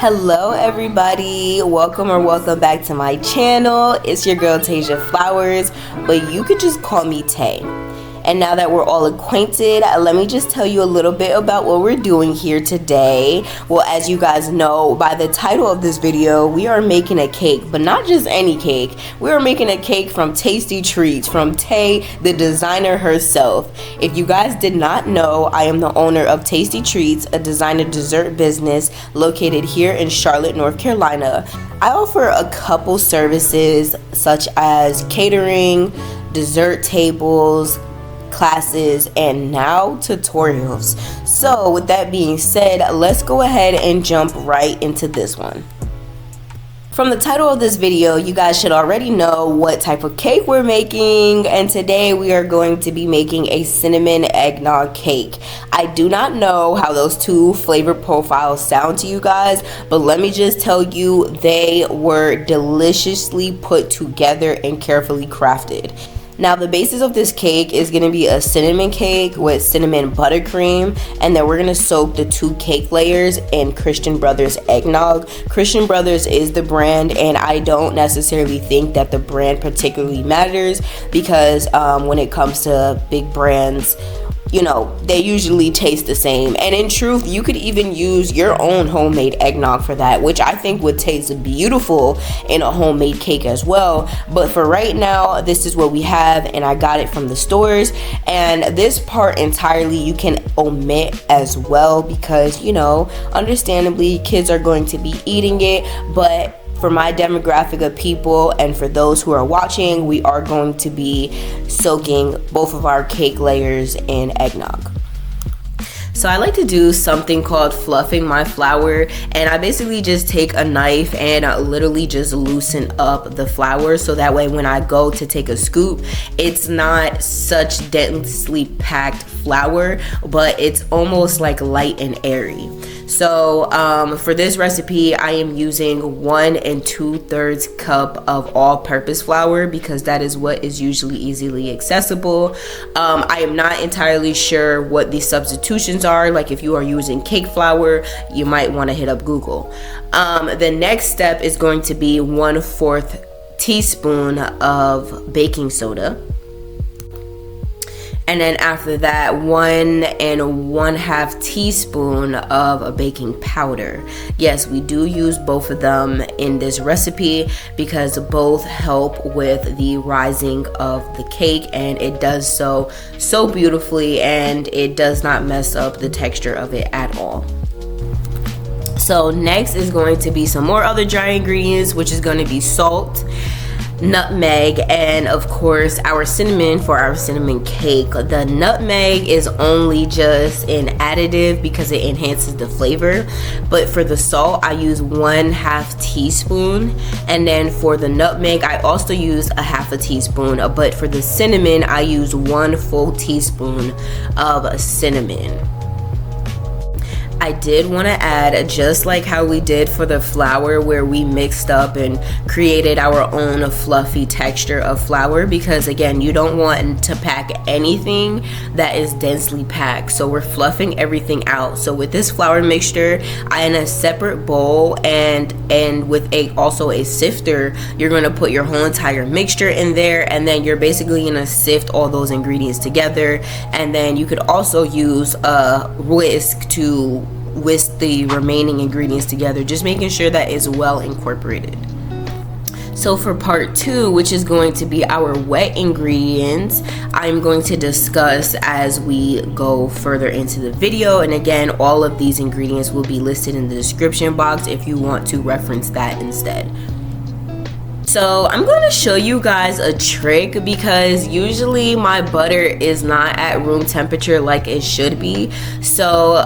Hello everybody, welcome back to my channel. It's your girl Tasia Flowers, but you could just call me Tay. And now that we're all acquainted, let me just tell you a little bit about what we're doing here today. Well, as you guys know by the title of this video, we are making a cake, but not just any cake. We are making a cake from Tasty Treats, from Tay, the designer herself. If you guys did not know, I am the owner of Tasty Treats, a designer dessert business located here in Charlotte, North Carolina. I offer a couple services such as catering, dessert tables, classes, and now tutorials. So with that being said, let's go ahead and jump right into this one. From the title of this video, you guys should already know what type of cake we're making, and today we are going to be making a cinnamon eggnog cake. I do not know how those two flavor profiles sound to you guys, but let me just tell you, they were deliciously put together and carefully crafted. Now the basis of this cake is going to be a cinnamon cake with cinnamon buttercream, and then we're going to soak the two cake layers in Christian Brothers eggnog. Christian Brothers is the brand, and I don't necessarily think that the brand particularly matters because when it comes to big brands, you know, they usually taste the same. And in truth, you could even use your own homemade eggnog for that, which I think would taste beautiful in a homemade cake as well. But for right now, this is what we have, and I got it from the stores. And this part entirely you can omit as well because, you know, understandably kids are going to be eating it, but for my demographic of people and for those who are watching, we are going to be soaking both of our cake layers in eggnog. So I like to do something called fluffing my flour, and I basically just take a knife and literally just loosen up the flour so that way when I go to take a scoop, it's not such densely packed flour, but it's almost like light and airy. So for this recipe, I am using 1 2/3 cup of all-purpose flour because that is what is usually easily accessible. I am not entirely sure what the substitutions are. Like if you are using cake flour, you might want to hit up Google. The next step is going to be 1/4 teaspoon of baking soda. And then after that, 1 1/2 teaspoon of baking powder. Yes, we do use both of them in this recipe because both help with the rising of the cake, and it does so beautifully, and it does not mess up the texture of it at all. So next is going to be some more other dry ingredients, which is going to be salt, nutmeg, and of course our cinnamon for our cinnamon cake. The nutmeg is only just an additive because it enhances the flavor, but for the salt I use 1/2 teaspoon, and then for the nutmeg I also use 1/2 teaspoon, but for the cinnamon I use 1 full teaspoon of cinnamon. I did want to add, just like how we did for the flour where we mixed up and created our own fluffy texture of flour, because again, you don't want to pack anything that is densely packed, so we're fluffing everything out. So with this flour mixture, I in a separate bowl and with also a sifter, you're going to put your whole entire mixture in there, and then you're basically going to sift all those ingredients together. And then you could also use a whisk to whisk the remaining ingredients together, just making sure that it's well incorporated. So for part 2, which is going to be our wet ingredients, I'm going to discuss as we go further into the video. And again, all of these ingredients will be listed in the description box if you want to reference that instead. So I'm going to show you guys a trick because usually my butter is not at room temperature like it should be. So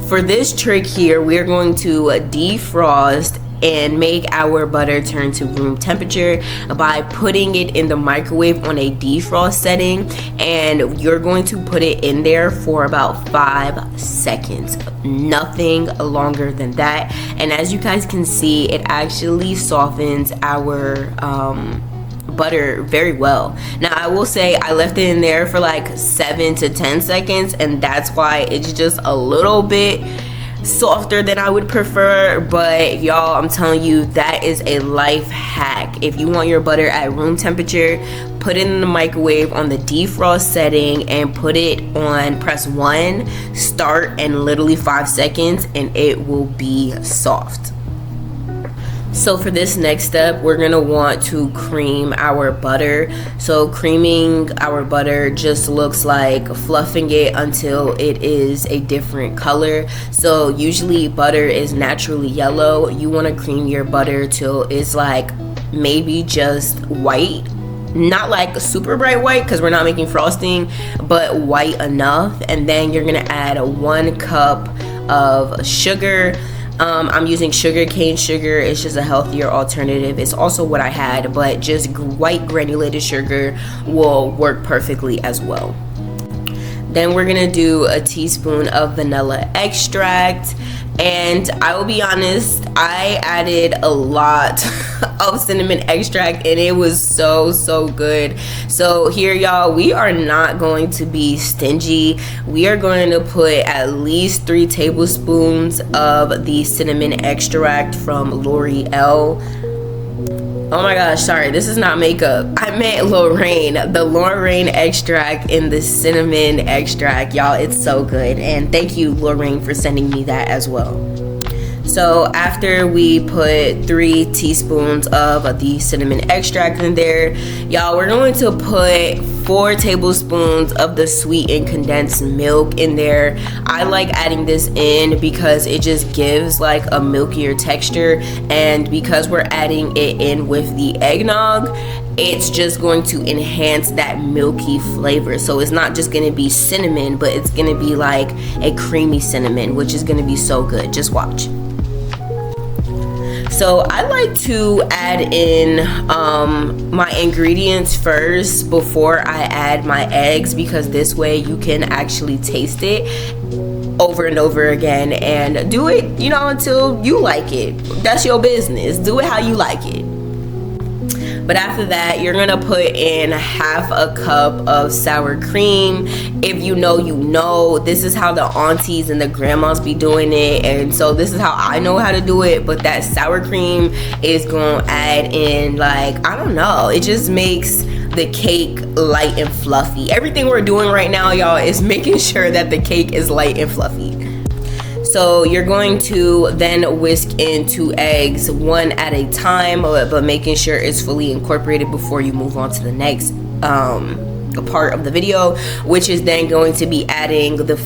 for this trick here, we're going to defrost and make our butter turn to room temperature by putting it in the microwave on a defrost setting, and you're going to put it in there for about 5 seconds, nothing longer than that. And as you guys can see, it actually softens our butter very well. Now I will say I left it in there for like 7 to 10 seconds, and that's why it's just a little bit softer than I would prefer, but y'all, I'm telling you, that is a life hack. If you want your butter at room temperature, put it in the microwave on the defrost setting and put it on press 1, start, and literally 5 seconds, and it will be soft. So for this next step, we're gonna want to cream our butter. So creaming our butter just looks like fluffing it until it is a different color. So usually butter is naturally yellow. You wanna cream your butter till it's like maybe just white. Not like super bright white because we're not making frosting, but white enough. And then you're gonna add 1 cup of sugar. I'm using sugar cane sugar. It's just a healthier alternative. It's also what I had, but just white granulated sugar will work perfectly as well. Then we're gonna do a teaspoon of vanilla extract, and I will be honest, I added a lot of cinnamon extract and it was so good. So here, y'all, we are not going to be stingy. We are going to put at least 3 tablespoons of the cinnamon extract from L'Oreal. Oh my gosh, sorry, this is not makeup. I meant Lorraine, the Lorraine extract in the cinnamon extract. Y'all, it's so good. And thank you, Lorraine, for sending me that as well. So after we put 3 teaspoons of the cinnamon extract in there, y'all, we're going to put 4 tablespoons of the sweetened condensed milk in there. I like adding this in because it just gives like a milkier texture, and because we're adding it in with the eggnog, it's just going to enhance that milky flavor. So it's not just going to be cinnamon, but it's going to be like a creamy cinnamon, which is going to be so good. Just watch. So I like to add in my ingredients first before I add my eggs, because this way you can actually taste it over and over again and do it, you know, until you like it. That's your business. Do it how you like it. But after that, you're gonna put in 1/2 cup of sour cream. If you know, you know. This is how the aunties and the grandmas be doing it, and so this is how I know how to do it. But that sour cream is gonna add in, like, I don't know, it just makes the cake light and fluffy. Everything we're doing right now, y'all, is making sure that the cake is light and fluffy. So you're going to then whisk in 2 eggs, 1 at a time, but making sure it's fully incorporated before you move on to the next part of the video, which is then going to be adding the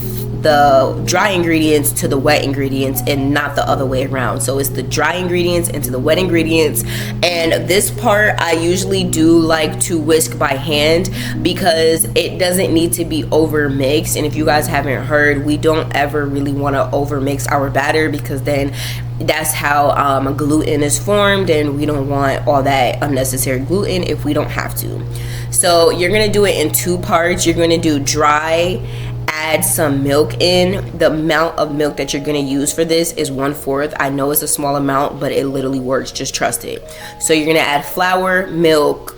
dry ingredients to the wet ingredients and not the other way around. So it's the dry ingredients into the wet ingredients, and this part I usually do like to whisk by hand because it doesn't need to be over mixed. And if you guys haven't heard, we don't ever really want to over mix our batter, because then that's how gluten is formed, and we don't want all that unnecessary gluten if we don't have to. So you're gonna do it in 2 parts. You're gonna do dry, add some milk in. The amount of milk that you're gonna use for this is 1/4. I know it's a small amount, but it literally works, just trust it. So you're gonna add flour, milk,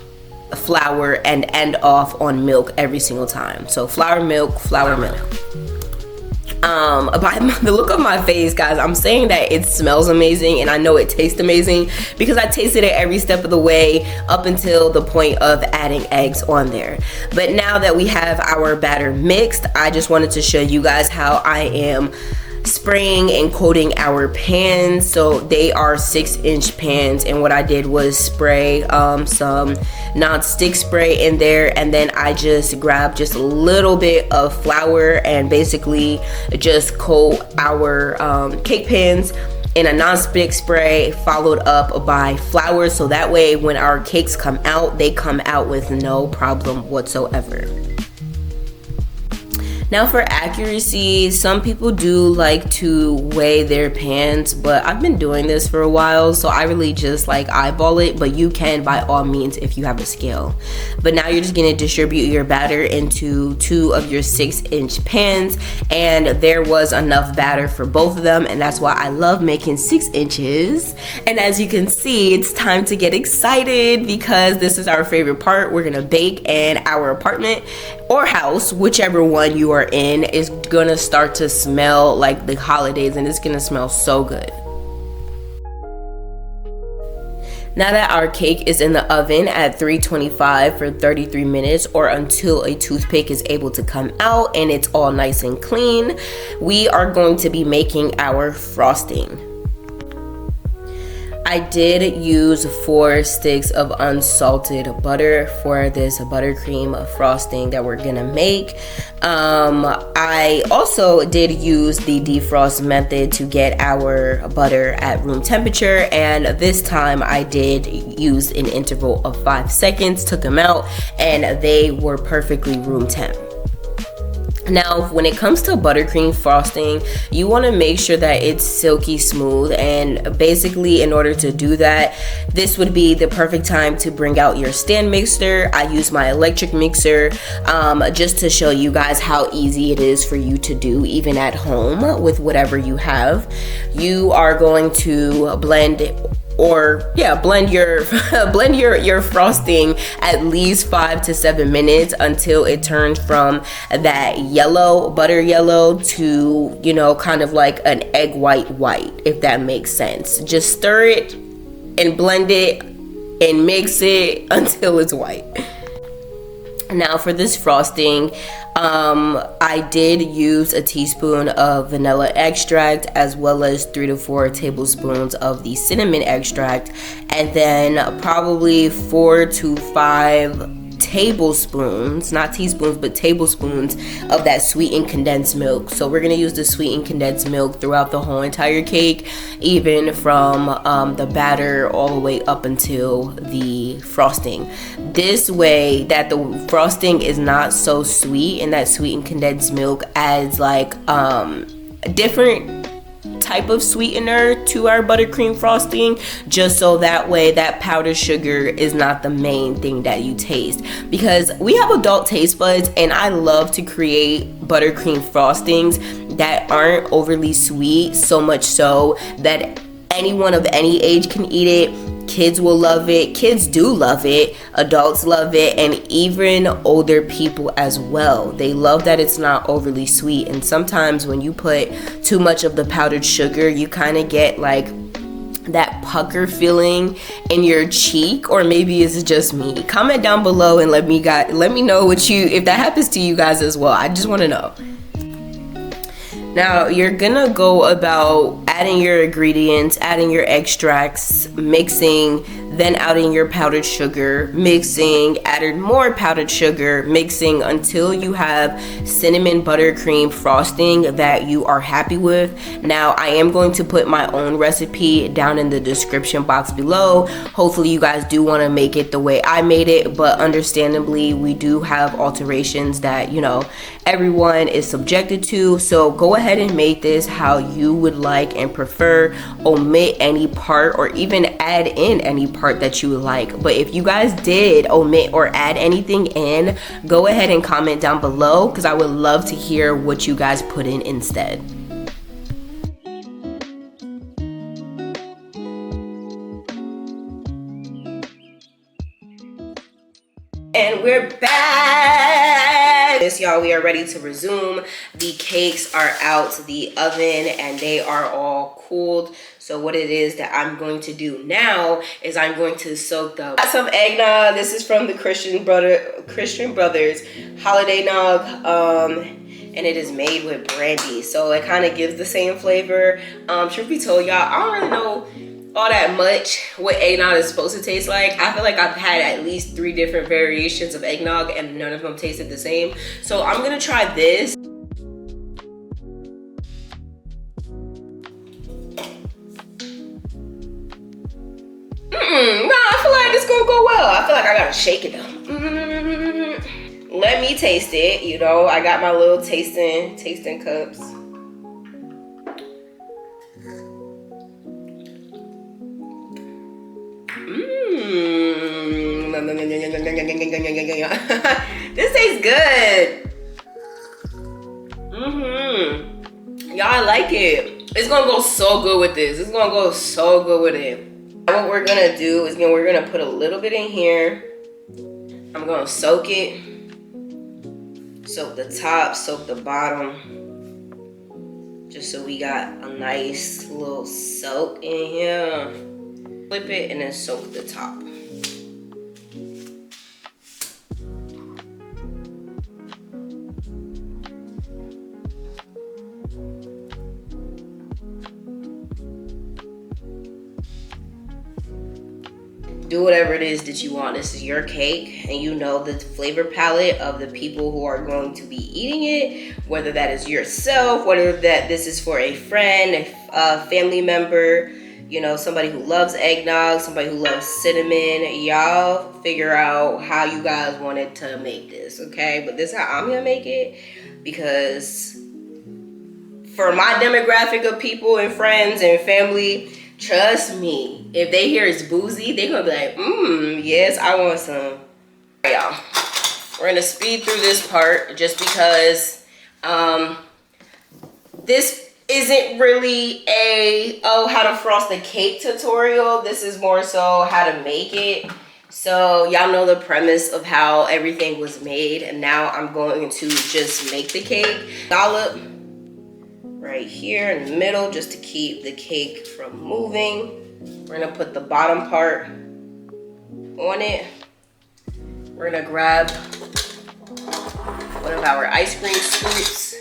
flour, and end off on milk every single time. So flour, milk, flour, milk. By the look of my face, guys, I'm saying that it smells amazing and I know it tastes amazing because I tasted it every step of the way up until the point of adding eggs on there. But now that we have our batter mixed, I just wanted to show you guys how I am spraying and coating our pans. So they are 6-inch pans, and what I did was spray some non-stick spray in there, and then I just grabbed just a little bit of flour and basically just coat our cake pans in a non-stick spray followed up by flour, so that way when our cakes come out, they come out with no problem whatsoever. Now for accuracy, some people do like to weigh their pans, but I've been doing this for a while, so I really just like eyeball it, but you can by all means if you have a scale. But now you're just gonna distribute your batter into 2 of your 6-inch pans, and there was enough batter for both of them, and that's why I love making 6 inches. And as you can see, it's time to get excited because this is our favorite part. We're gonna bake in our apartment. or house, whichever one you are in, is gonna start to smell like the holidays, and it's gonna smell so good. Now that our cake is in the oven at 325 for 33 minutes, or until a toothpick is able to come out and it's all nice and clean, we are going to be making our frosting. I did use 4 sticks of unsalted butter for this buttercream frosting that we're gonna make. I also did use the defrost method to get our butter at room temperature, and this time I did use an interval of 5 seconds, took them out, and they were perfectly room temp. Now, when it comes to buttercream frosting, you want to make sure that it's silky smooth, and basically in order to do that, this would be the perfect time to bring out your stand mixer. I use my electric mixer just to show you guys how easy it is for you to do even at home with whatever you have. You are going to blend your frosting at least 5 to 7 minutes until it turns from that butter yellow to, you know, kind of like an egg white, if that makes sense. Just stir it and blend it and mix it until it's white. Now for this frosting, I did use a teaspoon of vanilla extract, as well as 3 to 4 tablespoons of the cinnamon extract, and then probably 4 to 5 tablespoons, not teaspoons, but tablespoons of that sweetened condensed milk. So we're gonna use the sweetened condensed milk throughout the whole entire cake, even from the batter all the way up until the frosting. This way that the frosting is not so sweet, and that sweetened condensed milk adds like a different type of sweetener to our buttercream frosting, just so that way that powdered sugar is not the main thing that you taste, because we have adult taste buds, and I love to create buttercream frostings that aren't overly sweet, so much so that anyone of any age can eat it. Kids will love it. Kids do love it. Adults love it. And even older people as well. They love that it's not overly sweet. And sometimes when you put too much of the powdered sugar, you kind of get like that pucker feeling in your cheek, or maybe it's just me. Comment down below and let me know if that happens to you guys as well. I just want to know. Now you're gonna go about adding your ingredients, adding your extracts, mixing, then adding your powdered sugar, mixing, adding more powdered sugar, mixing until you have cinnamon buttercream frosting that you are happy with. Now I am going to put my own recipe down in the description box below. Hopefully you guys do want to make it the way I made it, but understandably we do have alterations that, you know, everyone is subjected to. So go ahead and make this how you would like and prefer. Omit any part or even add in any part that you would like. But if you guys did omit or add anything in, go ahead and comment down below, because I would love to hear what you guys put in instead. And we're back. Yes, y'all, we are ready to resume. The cakes are out the oven and they are all cooled. So what it is that I'm going to do now is I'm going to soak some eggnog. This is from the Christian Brothers Holiday Nog. And it is made with brandy, so it kind of gives the same flavor. Truth be told, y'all, I don't really know all that much what eggnog is supposed to taste like. I feel like I've had at least 3 different variations of eggnog and none of them tasted the same. So I'm gonna try this. No, I feel like it's gonna go well. I feel like I gotta shake it though. Let me taste it. You know, I got my little tasting cups. This tastes good. Y'all, I like it. It's gonna go so good with this. It's gonna go so good with it. What we're gonna do is we're gonna put a little bit in here. I'm gonna soak it. soak the top, soak the bottom, just so we got a nice little soak in here. Flip it and then soak the top. Do whatever it is that you want. This is your cake, and you know the flavor palette of the people who are going to be eating it, whether that is yourself, whether that this is for a friend, a family member, you know, somebody who loves eggnog, somebody who loves cinnamon. Y'all figure out how you guys wanted to make this, okay? But this is how I'm gonna make it, because for my demographic of people and friends and family, trust me, if they hear it's boozy, they're gonna be like, yes, I want some. All right, y'all. We're gonna speed through this part just because this isn't really a, how to frost a cake tutorial. This is more so how to make it. So y'all know the premise of how everything was made, and now I'm going to just make the cake. Dollop right here in the middle just to keep the cake from moving. We're gonna put the bottom part on it. We're gonna grab one of our ice cream scoops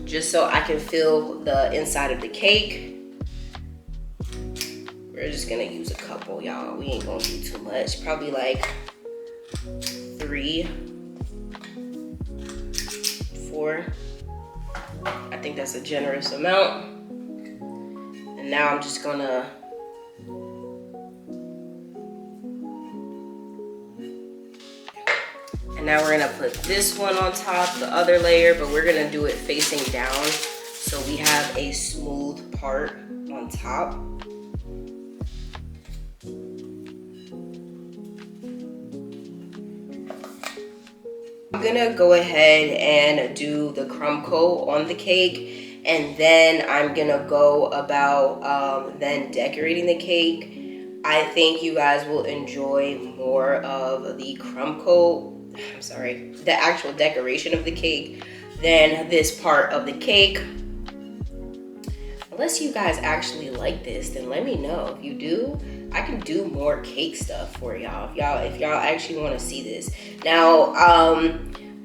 just so I can feel the inside of the cake. We're just gonna use a couple, y'all. We ain't gonna do too much. Probably like 3, 4. I think that's a generous amount. And now I'm just gonna now we're gonna put this one on top, the other layer, but we're gonna do it facing down so we have a smooth part on top. I'm gonna go ahead and do the crumb coat on the cake, and then I'm gonna go about then decorating the cake. I think you guys will enjoy more of the crumb coat, I'm sorry, the actual decoration of the cake than this part of the cake. Unless you guys actually like this, then let me know. If you do, I can do more cake stuff for y'all. If y'all actually want to see this. Now,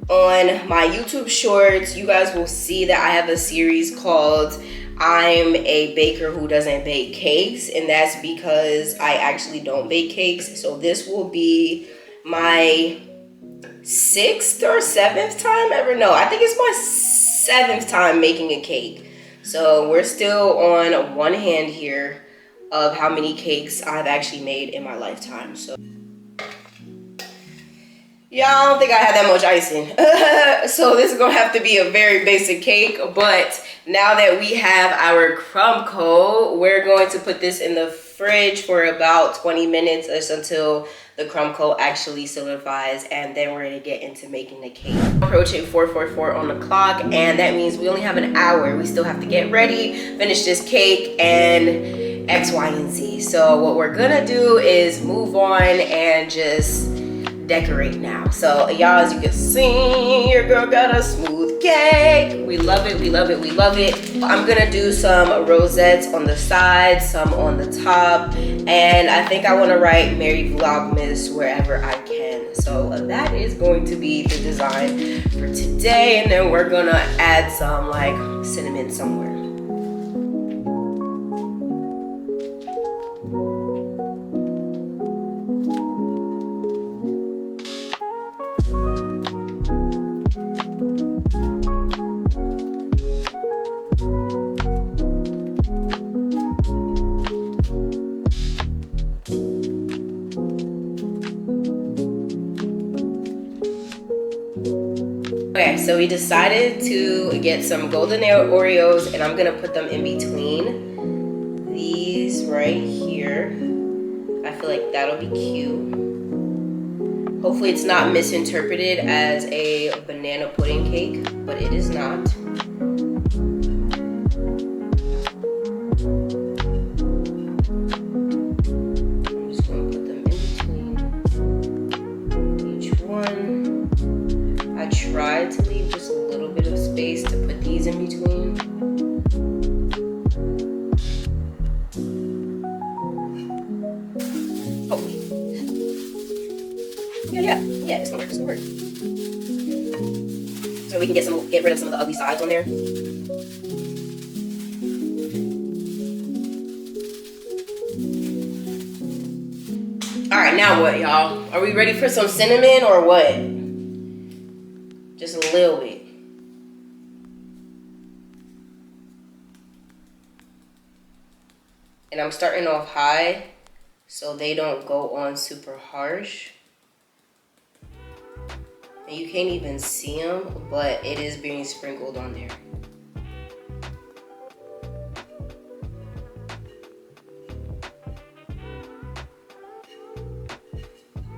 on my YouTube shorts, you guys will see that I have a series called I'm a Baker Who Doesn't Bake Cakes, and that's because I actually don't bake cakes. So this will be my 6th or 7th time ever. No, I think it's my 7th time making a cake. So we're still on one hand here of how many cakes I've actually made in my lifetime. So yeah, I don't think I had that much icing. So this is gonna have to be a very basic cake, but now that we have our crumb coat, we're going to put this in the fridge for about 20 minutes until the crumb coat actually solidifies, and then we're gonna get into making the cake. Approaching 4:44 on the clock, and that means we only have an hour. We still have to get ready, finish this cake, and X, Y, and Z. So what we're gonna do is move on and just decorate now. So y'all, as you can see, your girl got a smooth cake. We love it, we love it, we love it. I'm gonna do some rosettes on the sides, some on the top, and I think I want to write Merry Vlogmas wherever I can. So that is going to be the design for today, and then we're gonna add some like cinnamon somewhere. Okay, so we decided to get some golden Oreos, and I'm gonna put them in between these right here. I feel like that'll be cute. Hopefully it's not misinterpreted as a banana pudding cake, but it is not. I'm just gonna put them in between each one. I Yeah, it's gonna work, it's gonna work. So we can get rid of some of the ugly sides on there. Alright, now what, y'all? Are we ready for some cinnamon or what? Just a little bit. And I'm starting off high so they don't go on super harsh. And you can't even see them, but it is being sprinkled on there.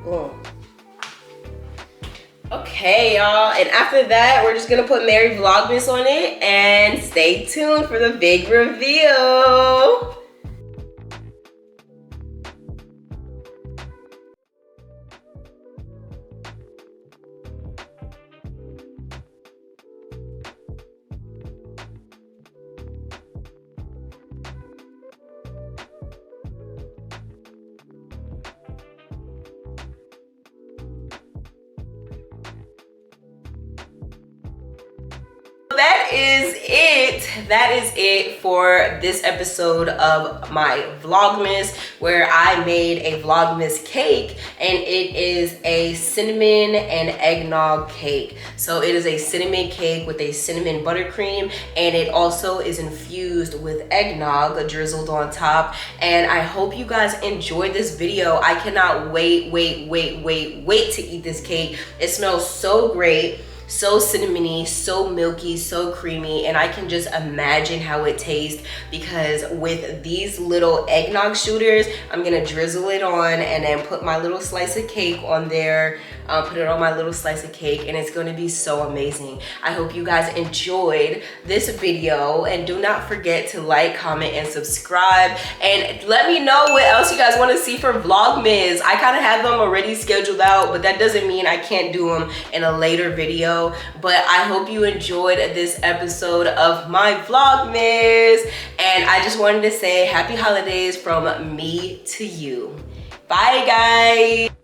Boom. Okay, y'all, and after that, we're just gonna put Merry Vlogmas on it and stay tuned for the big reveal. That is it for this episode of my Vlogmas, where I made a Vlogmas cake, and it is a cinnamon and eggnog cake. So it is a cinnamon cake with a cinnamon buttercream, and it also is infused with eggnog drizzled on top. And I hope you guys enjoyed this video. I cannot wait to eat this cake. It smells so great. So cinnamony, so milky, so creamy, and I can just imagine how it tastes, because with these little eggnog shooters, I'm gonna drizzle it on and then put my little slice of cake on there, put it on my little slice of cake, and it's gonna be so amazing. I hope you guys enjoyed this video, and do not forget to like, comment, and subscribe, and let me know what else you guys want to see for Vlogmas. I kind of have them already scheduled out, but that doesn't mean I can't do them in a later video. But I hope you enjoyed this episode of my Vlogmas, and I just wanted to say happy holidays from me to you. Bye, guys.